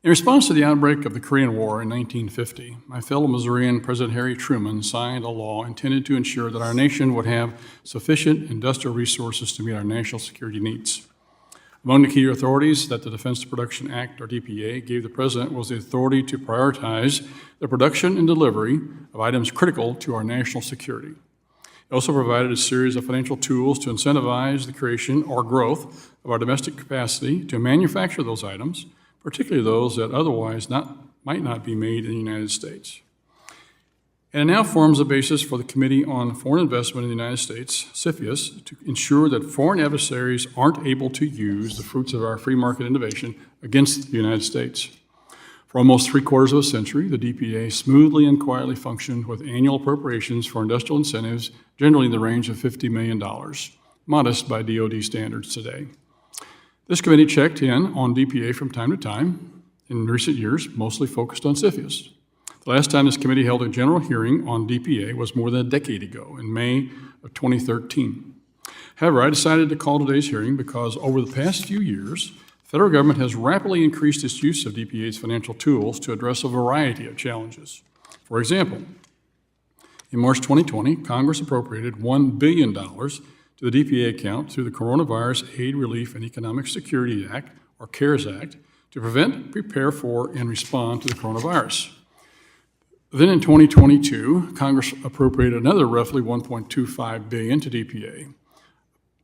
In response to the outbreak of the Korean War in 1950, my fellow Missourian President Harry Truman signed a law intended to ensure that our nation would have sufficient industrial resources to meet our national security needs. Among the key authorities that the Defense Production Act, or DPA, gave the President was the authority to prioritize the production and delivery of items critical to our national security. It also provided a series of financial tools to incentivize the creation or growth of our domestic capacity to manufacture those items, particularly those that otherwise might not be made in the United States. And it now forms the basis for the Committee on Foreign Investment in the United States, CFIUS, to ensure that foreign adversaries aren't able to use the fruits of our free market innovation against the United States. For almost 3/4 of a century, the DPA smoothly and quietly functioned with annual appropriations for industrial incentives, generally in the range of $50 million, modest by DoD standards today. This committee checked in on DPA from time to time, in recent years, mostly focused on CFIUS. The last time this committee held a general hearing on DPA was more than a decade ago, in May of 2013. However, I decided to call today's hearing because over the past few years, the federal government has rapidly increased its use of DPA's financial tools to address a variety of challenges. For example, in March 2020, Congress appropriated $1 billion to the DPA account through the Coronavirus Aid, Relief, and Economic Security Act, or CARES Act, to prevent, prepare for, and respond to the coronavirus. Then in 2022, Congress appropriated another roughly $1.25 billion to DPA,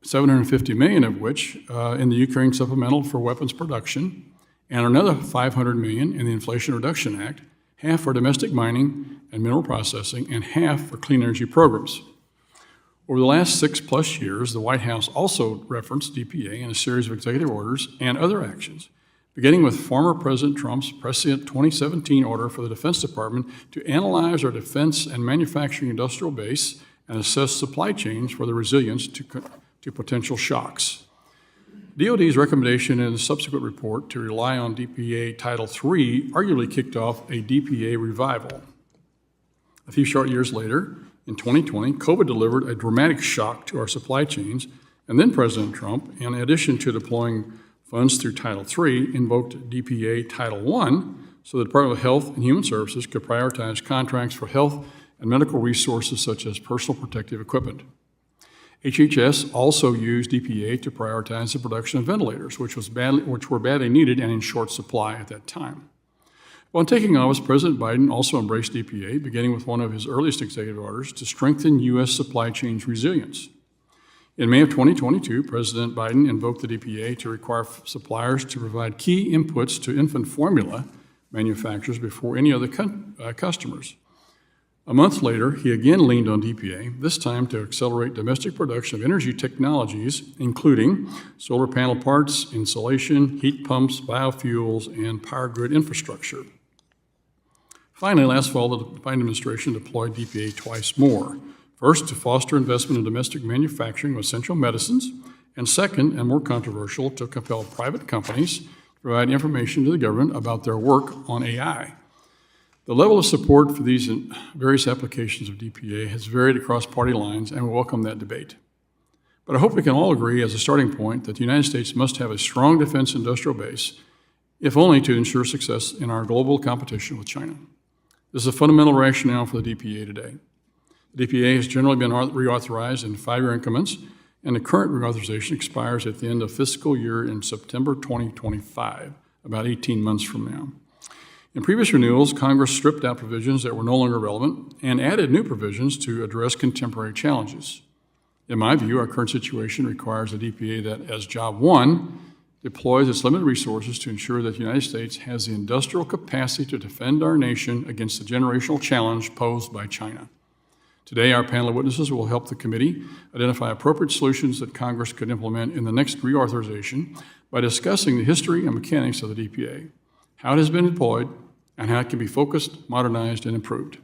$750 million of which in the Ukraine Supplemental for Weapons Production, and another $500 million in the Inflation Reduction Act, half for domestic mining and mineral processing, and half for clean energy programs. Over the last 6+ years, the White House also referenced DPA in a series of executive orders and other actions, beginning with former President Trump's prescient 2017 order for the Defense Department to analyze our defense and manufacturing industrial base and assess supply chains for the resilience to potential shocks. DoD's recommendation in the subsequent report to rely on DPA Title III arguably kicked off a DPA revival. A few short years later, in 2020, COVID delivered a dramatic shock to our supply chains, and then President Trump, in addition to deploying funds through Title III, invoked DPA Title I so the Department of Health and Human Services could prioritize contracts for health and medical resources such as personal protective equipment. HHS also used DPA to prioritize the production of ventilators, which were badly needed and in short supply at that time. Upon taking office, President Biden also embraced DPA, beginning with one of his earliest executive orders to strengthen U.S. supply chains resilience. In May of 2022, President Biden invoked the DPA to require suppliers to provide key inputs to infant formula manufacturers before any other customers. A month later, he again leaned on DPA, this time to accelerate domestic production of energy technologies, including solar panel parts, insulation, heat pumps, biofuels, and power grid infrastructure. Finally, last fall, the Biden administration deployed DPA twice more. First, to foster investment in domestic manufacturing of essential medicines, and second, and more controversial, to compel private companies to provide information to the government about their work on AI. The level of support for these various applications of DPA has varied across party lines, and we welcome that debate. But I hope we can all agree as a starting point that the United States must have a strong defense industrial base, if only to ensure success in our global competition with China. This is a fundamental rationale for the DPA today. The DPA has generally been reauthorized in 5-year increments, and the current reauthorization expires at the end of fiscal year in September 2025, about 18 months from now. In previous renewals, Congress stripped out provisions that were no longer relevant and added new provisions to address contemporary challenges. In my view, our current situation requires a DPA that, as Job 1, deploys its limited resources to ensure that the United States has the industrial capacity to defend our nation against the generational challenge posed by China. Today, our panel of witnesses will help the committee identify appropriate solutions that Congress could implement in the next reauthorization by discussing the history and mechanics of the DPA, how it has been deployed, and how it can be focused, modernized, and improved.